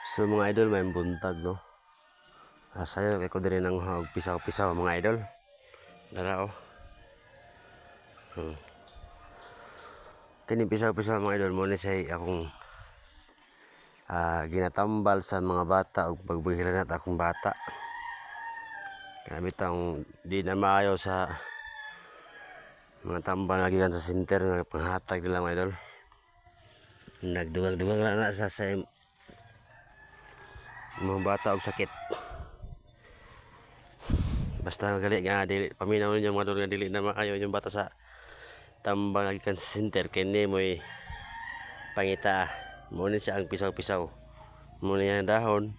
So mga idol, may buntag no. Sayo kay ko diri nang pisaw-pisaw mga idol. Dara oh. Kini pisaw-pisaw mga idol mo ni say akong ginatambal sa mga bata ug pagbuhilan akong bata. Kami tang di na maayo sa mga tambal nga gikan sa center nga panghatag nila mga idol. Nagdugang-dugang na sa mga bata og sakit. Basta gali nga dili paminaw ninyo mga idol nga dili na maayo yung bata sa tambal nga gikan sa center kini mo'y pangita. Mo ni siya ang pisaw-pisaw. Mo ni ang dahon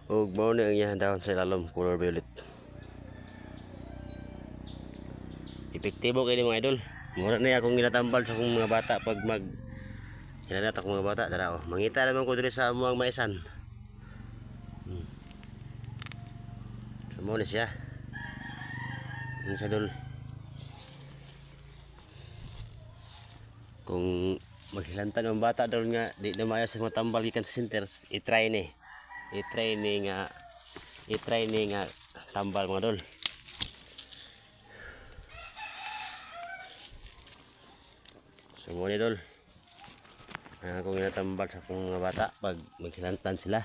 ug mao ni ang iyang dahon sa ilalom color violet. Epektibo kay mga idol. Mura na akong ginatambal sa akong mga bata pag hinanat akong mga bata. Dara oh, mangita naman ko diri sa amuang maisan. Mo ni siya. Ano siya dol? Kung maghilantan ang bata dol nga di na maayo sa mga tambal gikan sa center, i-try ni nga tambal mga dol. So mo ni dol. Kung ginatambal sa akong mga bata pag maghilantan sila.